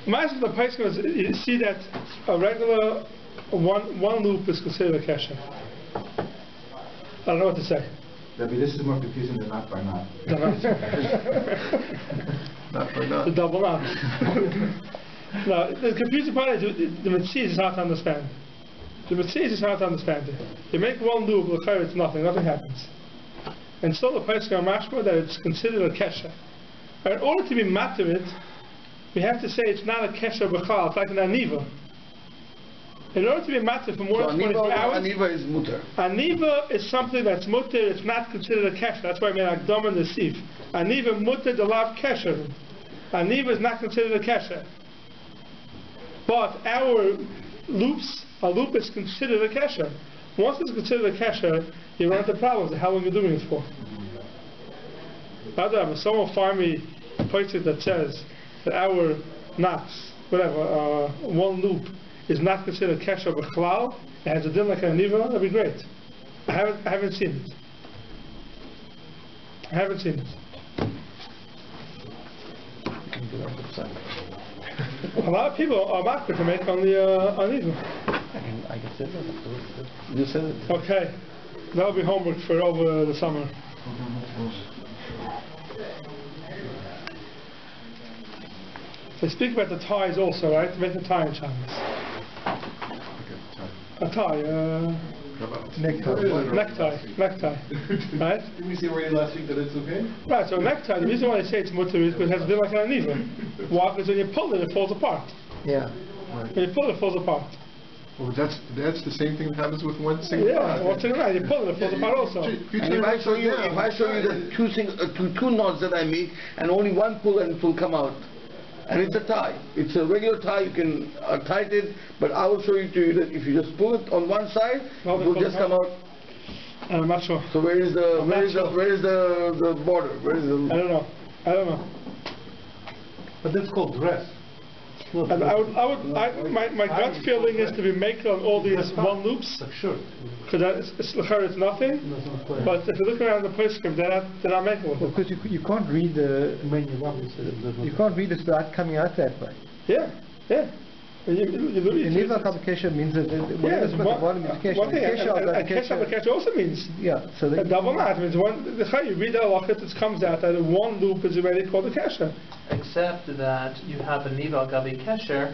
Mine says the place goes, you see that a regular one loop is considered a kesher. I don't know what to say. Rabbi, this is more confusing than not by not. Not by not. The double knot. No, the confusing part is the Mitzvah is hard to understand. The Mitzvah is hard to understand it. You make one loop, it's nothing happens. And still the place goes mashma that it's considered a kesher. In order to be matter it, we have to say it's not a kesher b'chal, it's like an aniva. In order to be matter for more than 24 hours, aniva is mutter. Aniva is something that's mutter, it's not considered a kesher. That's why I made akdam and the seif. Aniva mutter the lav kesher. Aniva is not considered a kesher. But our loops, a loop is considered a kesher. Once it's considered a kesher, you run into problems. How long are you doing it for? If someone find me a place that says that our knots, whatever, one loop is not considered kesher b'chlal, it has a din like an aniva, that'd be great. I haven't seen it. I haven't seen it. A lot of people are makbid to make on the aniva. I can say that. You said it. Okay, that'll be homework for over the summer. They speak about the ties also, right? To make a tie in Shabbos. A tie, necktie, right? Didn't we say already last week that it's okay? Right, so a necktie, the reason why they say it's mutter is because it has to be like an aniva. Why? Because when you pull it, it falls apart. Yeah. Right. When you pull it, it falls apart. Well, that's the same thing that happens with one single knot. Yeah, one single knot. You pull it, it falls apart also. And if I show you the two knots that I make, and only one pull and it will come out. And it's a tie. It's a regular tie. You can tighten it, but I will show you that if you just pull it on one side, it will just come out. I'm not sure. So where is the border? Where is the? I don't know. But that's called dress. And my gut feeling is to be making on all these one loops. Sure. Because it's nothing. But if you look around the postscript, they're not making one. Because you can't read the without coming out that way. Yeah. Niva complication means that whatever's the volume is kesher. Kesher also means a double knot. Means one. You read the halachot, it comes out that one loop is already called a kesher. Except that you have a niva gabi kesher,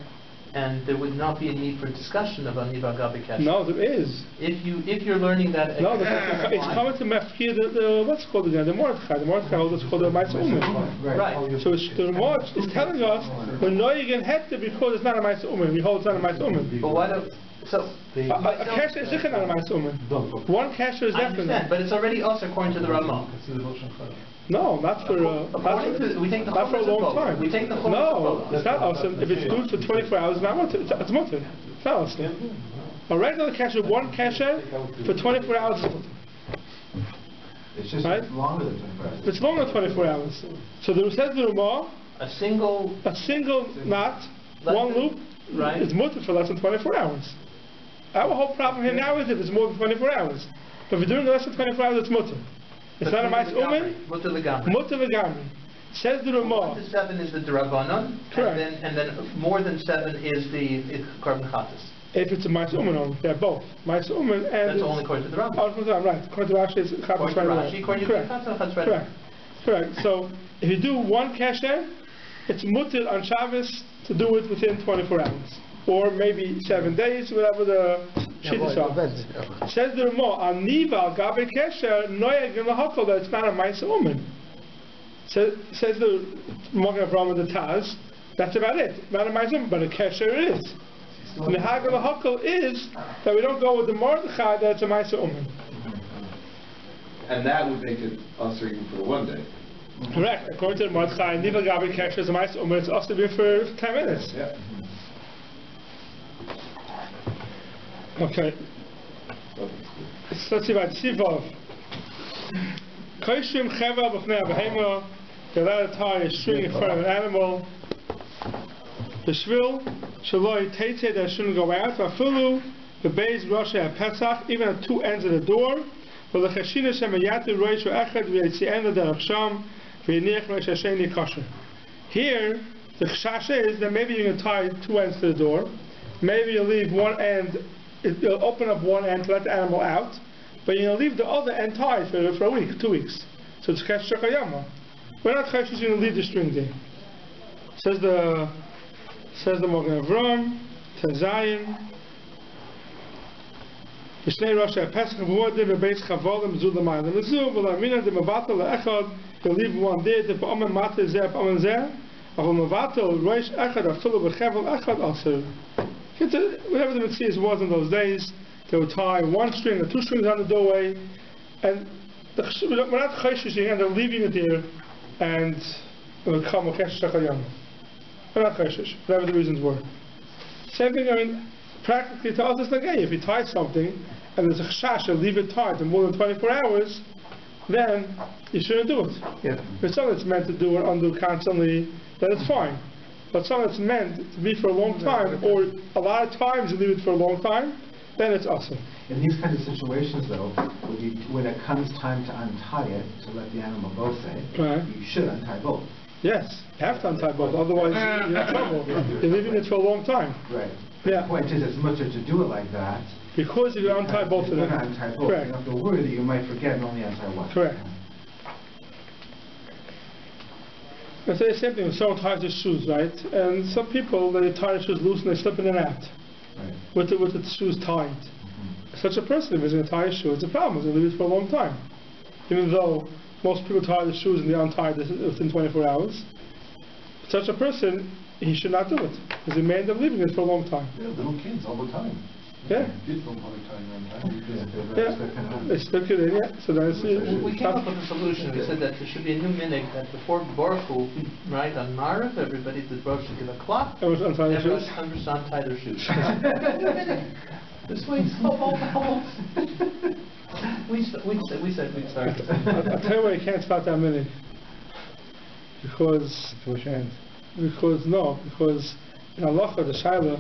and there would not be a need for discussion of a niva gabi kesher. No, there is. If you're learning that. No, it's coming to mafkir the what's called again the Mordechai. The Mordechai holds it's called the Ma'aseh Umen. Right. So the Mordechai is telling us we're not again hector because it's not a Ma'aseh Umen. We hold it's not a Ma'aseh Umen. But why don't? So a kesher is not a Ma'aseh Umen. One kesher is definitely. I understand, but it's already also according to the Ramah. No, not for we take the not for a long time. We take the no, it's not awesome. If it's good for 24 hours, it's not mutter. It's mutter. It's not awesome. A regular kesher, one kesher for 24 hours is mutter. It's just longer than 24 hours. It's longer than 24 hours. So there says the Ramah, a single knot, one loop, right? It's mutter for less than 24 hours. Our whole problem here now is if it's more than 24 hours. But if you're doing less than 24 hours, it's mutter. It's not a Ma'aseh Umen. Mutter legamri. Mutter legamri. Says the Ramah. 1 to 7 is the Derabanan. Correct. And then more than 7 is the Korban Chatas. If it's a Ma'aseh Umen, they're both Ma'aseh Umen and. That's only according to the Rabbii. Oh, right. According to Rashi, it's Chatas right away. Correct. So if you do one kesher, it's mutter on Shabbos to do it within 24 hours. Or maybe 7 days, whatever the shittas are. Says the Ramah, on Niva, Gabi Kesher, Noyag in the Hakol, that it's not a Ma'aseh Umen. Says the Magen Avraham and the Taz, that's about it. Not a Ma'aseh Umen, but a Kesher it is. And the Hag of the Hakol is that we don't go with the Mordechai, that it's a Ma'aseh Umen. And that would make it usher even for 1 day. Correct. According to the Mordechai, Niva Gabi Kesher is a Ma'aseh Umen, it's usher to be for 10 minutes. Yeah. Okay. Let's see about Sivav. Koshim Chevel b'fnei Behema. You're allowed to tie a string in front of an animal. The shvil shaloi teitei that shouldn't go out. Vafulu the beis Rosh Pesach even at two ends of the door. For the cheshina shemayati roish echad v'yitzi'en derech sham v'yiniach roish hasheni kosher. Here the chash is that maybe you can tie two ends to the door. Maybe you leave one end. You'll open up one end to let the animal out, but you're going to leave the other end tied for a week, 2 weeks. So it's kesher kayama. We're not kesher, you're going to leave the string there. Says the Magen Avraham, Tazayin. V'shnei Rosh HaPesach v'uadim v'beis chavolim zul l'mayim l'zu v'lamina de mevatel le'echad. You leave one there. De pa'amen matel zeh pa'amen zeh. Avol mevatel roish echad afilu b'chevel echad aser. Whatever the Mitzvah was in those days, they would tie one string or two strings on the doorway, and we're not chayshishing, and they're leaving it there, and it would come a kesher shachayam. We're not chayshish, whatever the reasons were. Same thing, practically to us it's like, hey, if you tie something, and there's a chash, you leave it tied for more than 24 hours, then you shouldn't do it. Yeah. If something that's meant to do or undo constantly, then it's fine. But something that's meant to be for a long time, or a lot of times you leave it for a long time, then it's awesome. In these kinds of situations, though, when it comes time to untie it, to let the animal go, say, you should untie both. Yes, you have to untie both, otherwise you're in trouble. You're leaving it for a long time. Right. Yeah. The point is, it's mutter to do it like that. Because you untie both of them. You're going to untie both. Correct. You have to worry that you might forget and only untie one. Correct. It's the same thing when someone ties their shoes, right? And some people, they tie their shoes loose and they slip in and out. Right. With the shoes tied. Such a person, if he's going to tie his shoe, it's a problem. He's going to leave it for a long time. Even though most people tie their shoes and they untie this within 24 hours. Such a person, he should not do it. Because he may end up leaving it for a long time. Yeah, little kids all the time. Yeah. Kids don't want to tie them on time. They stick it in, yeah. So that's we came up with a solution. We said that there should be a new minhag that before Baruch Hu, right, on Marav, everybody did Baruch should give a clock. Everyone untie their shoes. Everyone untie their shoes. This way, it's We said we'd start. I'll tell you why you can't start that many. Because in halacha the shaila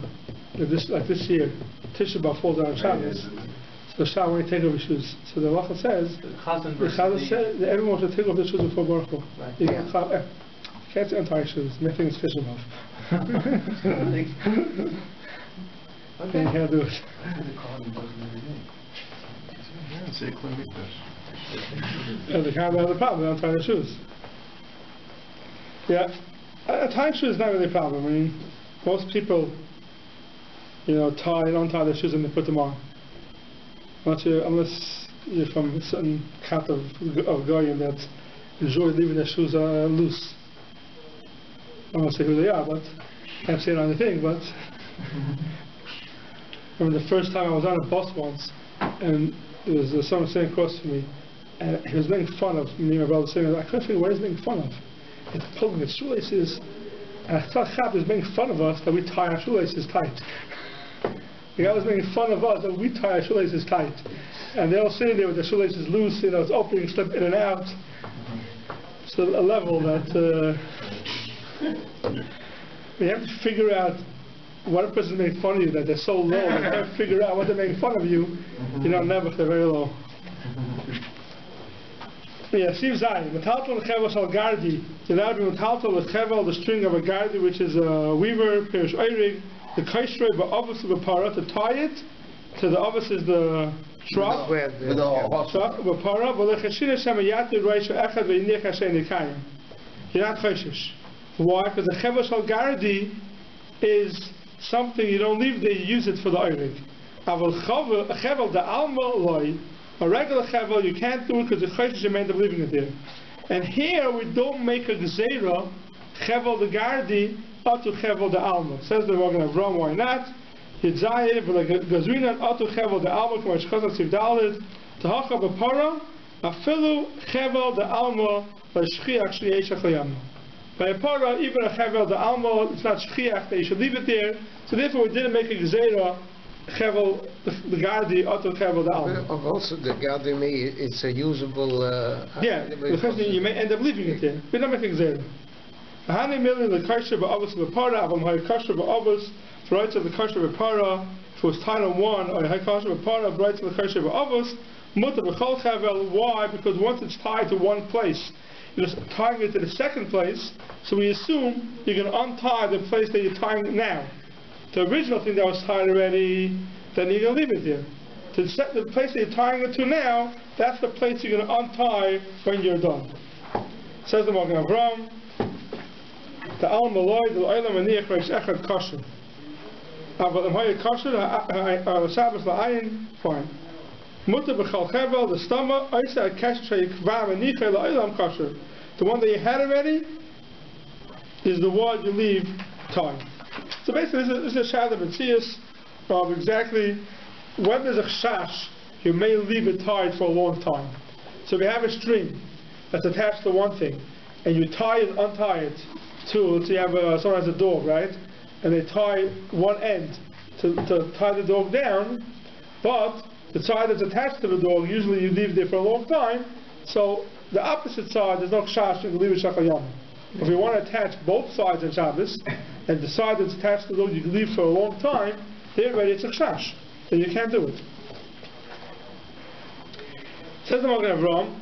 like this year, Tisha B'Av falls on Shabbos. So the Shabbos when you take off your shoes. So the halacha says the Chazan says that everyone should take off their shoes before Baruch Hu. Right. You can't say untie your shoes. Make things Tisha B'Av. Okay. You can't do it. Yeah, they can't have the problem. They don't tie their shoes. Yeah, tying shoes is not really a problem. I mean, most people, untie their shoes and they put them on. Unless you're from a certain cat of goyim that enjoy leaving their shoes loose. I won't say who they are, but I can't say it on the thing. But I remember the first time I was on a bus once, and there was someone sitting across from me, and he was making fun of me and my brother saying, I couldn't figure what he was making fun of. He's pulling his shoelaces, and I thought Chab was making fun of us that we tie our shoelaces tight. The guy was making fun of us that we tie our shoelaces tight. And they're all sitting there with their shoelaces loose, it's opening, slip in and out. So a level that you have to figure out what a person is making fun of you, that they're so low, they can't figure out what they're making fun of you. Never, they're very low. Yeah, Siv Zayin. Metaltal lechevel shal gardi. You're allowed to be metaltal lechevel, the string of a gardi, which is a weaver, perish oirig, the kaishrei ba'avos b'para, to tie it to the avos is the truck. Truck b'para, v'lechashina shema yati roisha echad v'yinich hashem nikayim. You're not chayshish. Why? Because the chevel shal gardi is something you don't leave there, you use it for the oirig. Aval chevel the alma loy. A regular chevel you can't do it because the chayshish you end up leaving it there. And here we don't make a gzeira chevel the gardi atu chevel the alma. Says the Magen Avram, why not? Yidzayev like gazrinan atu chevel the alma from Shchazat Sivdalid tahacha b'para afilu chevel the alma l'shchiach shliyesh achayam. By a para, even a chevel the alma, it's not shchiach that you should leave it there. So therefore we didn't make a gzeira chevel the gardi atu chevel the alma. Also the gardi it's a usable. The question you may end up leaving it there. We're not making gzeira. Hani milin the kasher ba'avos b'para avam hay kasher ba'avos for rights of the kasher b'para. If it was tied on one or hay kasher b'para for rights of the kasher ba'avos mutar b'chol chevel. Why? Because once it's tied to one place, you're just tying it to the second place. So we assume you're going to untie the place that you're tying it now. The original thing that was tied already, then you're going to leave it there. To set the place that you're tying it to now, that's the place you're going to untie when you're done. Says the Magen Avram, the al maloi the oilam aniach reish echad kasher. But the kasher Shabbos la'ayin fine. Mutar b'chal chevel the stomach oisa kasher yikvam anicha la'olam kasher. The one that you had already is the one you leave tied. So basically, this is a shadow of of exactly when there's a chash, you may leave it tied for a long time. So if you have a string that's attached to one thing, and you tie it, untie it to you have someone has a dog, right? And they tie one end to tie the dog down, but the side that's attached to the dog, usually you leave there for a long time. So the opposite side, there's no chash, you can leave it shachayam. If you want to attach both sides on Shabbos, and the side that's attached to the dog you can leave for a long time, there already it's a chash. Then you can't do it. Says the Magen Avram,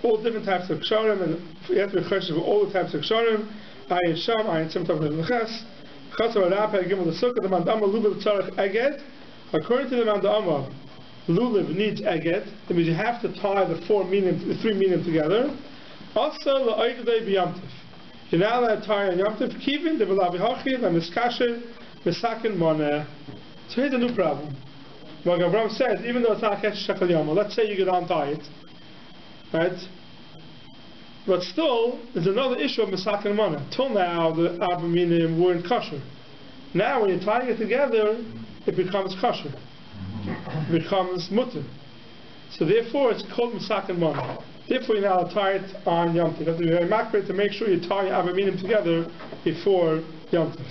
all different types of ksharim, and you have to be chesed for all the types of ksharim. Ayin sham, ayin sim tav neches. Chatzar arapah gimel the sukkah the mandama luliv tzarich eget. According to the mandama, luliv needs eget. That means you have to tie the three minim together. Also la'oidei b'yamtiv. You're now allowed to tie on yamtiv kivin the v'lavi hachid and miskasher misakin moneh. So here's a new problem. Magen Avram says, even though it's not kesher shechal yama, let's say you could untie it, right? But still, there's another issue of misakin moneh. Till now, the arba minim weren't kosher. Now, when you're tying it together, it becomes kosher. It becomes mutter. So therefore, it's called misakin moneh. Therefore, you're now allowed to tie it on Yom Tov. You have to be very accurate to make sure you tie arba minim together before Yom Tov.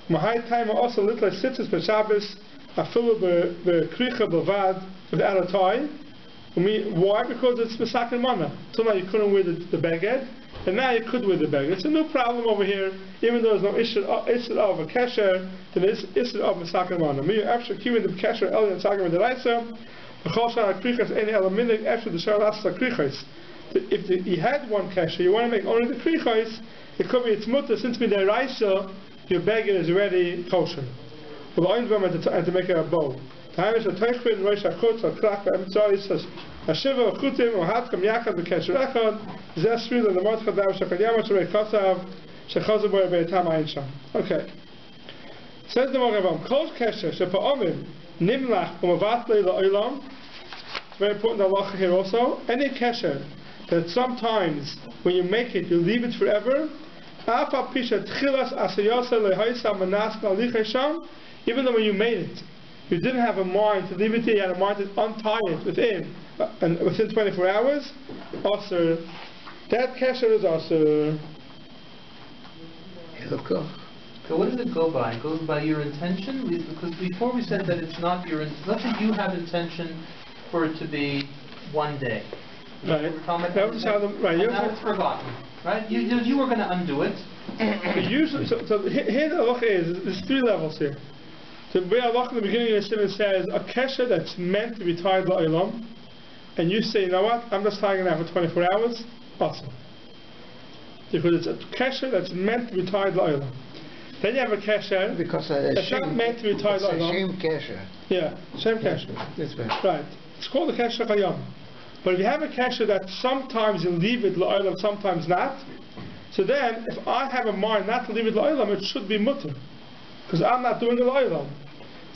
Mahai time also little sitzes for Shabbos. I fill the kricha bavad without a tie. Why? Because it's Mesakin Mana. So now you couldn't wear the beged, and now you could wear the beged. It's a new problem over here, even though there's no issue of a kesher, then it's issue of Mesakin Mana. Me, after keeping the kesher, El and Sagam and the Raisa, the Choshan Krichas, any element after the Sharas Krichas. If you had one kesher, you want to make only the krichos, it could be its mutter, since with the raisa, your beged is already kosher. Well, the only and to make it a bow. Time is a teichbin, rosh hachutz, or krak, b'emtzari, says, Hashiva, chutim, or hatkam, yachad, b'kesher echad, zesril, and the mot chadav, shakadiyam, shrei kasav, shechazav, boy, be'etam, ayin sham. Okay. Says the Moravam, kol kesher, shepa'omim, nimlach, u'mavatli, la'olam. It's very important that halacha here also. Any kesher that sometimes when you make it, you leave it forever, even though when you made it, you didn't have a mind to leave it there, you had a mind to untie it within 24 hours, also, that kesher is also. So what does it go by? It goes by your intention? Because before we said that it's not your intention. Let's say you have intention for it to be one day. Right. That was how now it's forgotten. Right? You were going to undo it. Usually, so here the halacha is, there's 3 levels here. So the halacha in the beginning of the Siman says, a kesher that's meant to be tied la'ilam, and you say, you know what, I'm just tying it out for 24 hours, awesome. Because it's a kesher that's meant to be tied la'ilam. Then you have a kesher that's not meant to be tied la'ilam. It's a shame kesher. Yeah, shame kesher. That's right. Right. It's called a kesher chayam. But if you have a kesher that sometimes you leave it la'ilam, sometimes not, so then if I have a mind not to leave it la'ilam, it should be mutter, because I'm not doing it la'ilam.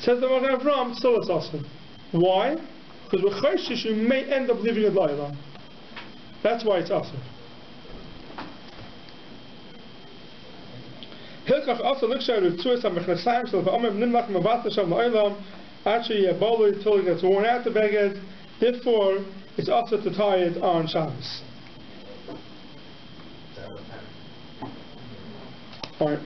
Says the Morav Ram, still it's awesome. Why? Because with chayshish you may end up leaving it la'ilam. That's why it's awesome. Hilkach also looks at it too. Some mechnasayim so v'amim nimlach mevater sham la'ilam actually yabolu until it gets worn out the beged. Therefore, it's also to tie it on Shabbos. Alright.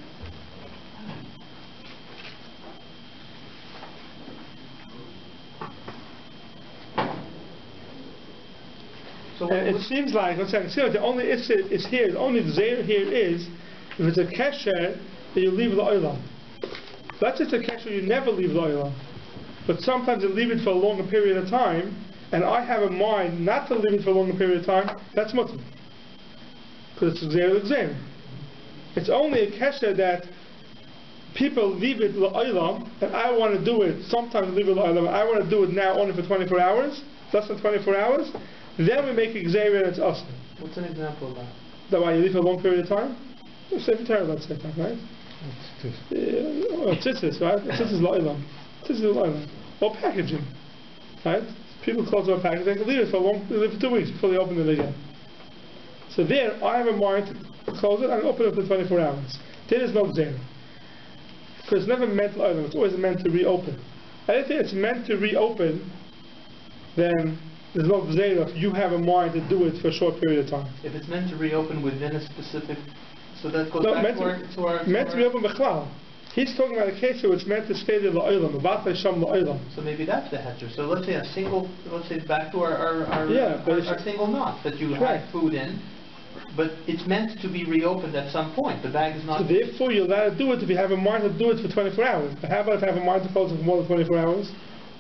So it seems like, the only issue is here, the only zayr here is, if it's a kesher, that you leave the oilam. That's just a kesher you never leave the oilam. But sometimes you leave it for a longer period of time, and I have a mind not to leave it for a longer period of time, that's mutter. Because it's zayr. It's only a kesher that people leave it la'olam, and I want to do it, sometimes leave it la'olam, I want to do it now only for 24 hours, less than 24 hours, then we make exer and it's awesome. What's an example of that? That why you leave for a long period of time? Seif Torah, let's say that, right? Tzitzis, right? Tzitzis la'olam. Tzitzis la'olam. Or packaging, right? People close their package, they can leave it for leave it for 2 weeks before they open it again. So there, I have a mind to close it and open it for 24 hours. There is no exer. Because it's never meant la'olam, it's always meant to reopen. Anything that's meant to reopen, then there's no exer if you have a mind to do it for a short period of time. If it's meant to reopen within a specific, so that goes back to our meant to reopen b'chlal. He's talking about a case where it's meant to stay there la'olam, b'vatay sham la'olam. So maybe that's the heter. So let's say back to our single knot that you had food in, but it's meant to be reopened at some point. The bag is not. So therefore, you're allowed to do it if you have a mind to do it for 24 hours. But how about if I have a mind to close it for more than 24 hours?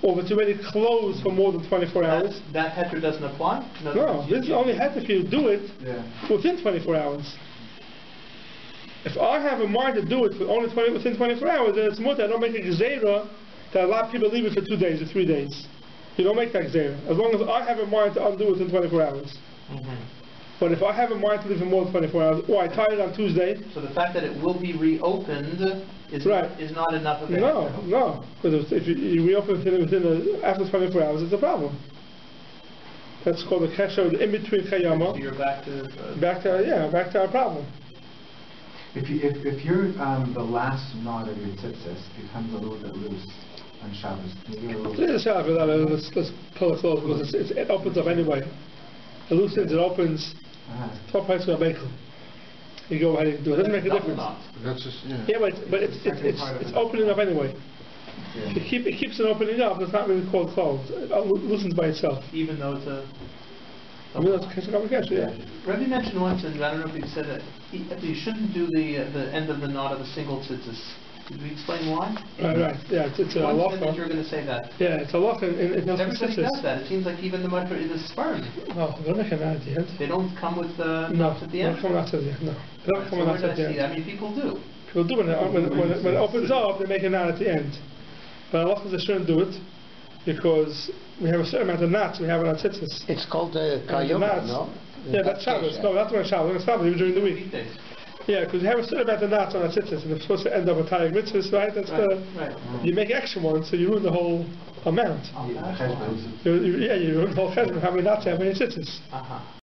Or if it's already closed for more than 24 hours? That heter doesn't apply? No, this is only heter if you do it within 24 hours. If I have a mind to do it for only within 24 hours, then it's mutter. I don't make a gzeira that a lot of people leave it for 2 days or 3 days. You don't make that gzeira. As long as I have a mind to undo it in 24 hours. But if I have a mind to leave for more than 24 hours, or I tie it on Tuesday. So the fact that it will be reopened is not enough of a heter. No. Because if you reopen after 24 hours, it's a problem. That's called a kesher in between chayama. So you're back to our problem. If you're the last knot of your tzitzis becomes a little bit loose on Shabbos, let's pull it close because it opens up anyway. It loosens, it opens. Top price for a bakel. You go ahead and do it. It doesn't make a difference. That's just but it's opening up anyway. It keeps it opening up. It's not really called closed. It loosens by itself. Even though it's a... Even though it's a kesher, yeah. Rabbii mentioned once, and I don't know if he said that you shouldn't do the end of the knot of a single tzitzis. Did we explain why? Right. Yeah, it's a halacha. Once you're going to say that. Yeah, it's a halacha in everybody does that. It seems like even the sperm. No, they don't make a knot at the end. They don't come with knots at the end? No, they don't come with knots at the end. No, they don't come with knots at the end. I mean, people do. People do when it opens up, they make a knot at the end. But halacha they shouldn't do it because we have a certain amount of knots we have in our tzitzis. It's called kayom, no? Yeah, that's Shabbos. No, that's when Shabbos. It's Shabbos even during the week. Yeah, because you have a certain amount of knots on our tzitzis, and they're supposed to end up with tayag mitzvahs, right? That's right. You make extra ones, so you ruin the whole amount. You ruin the whole cheshbon. How many knots you have in your tzitzis?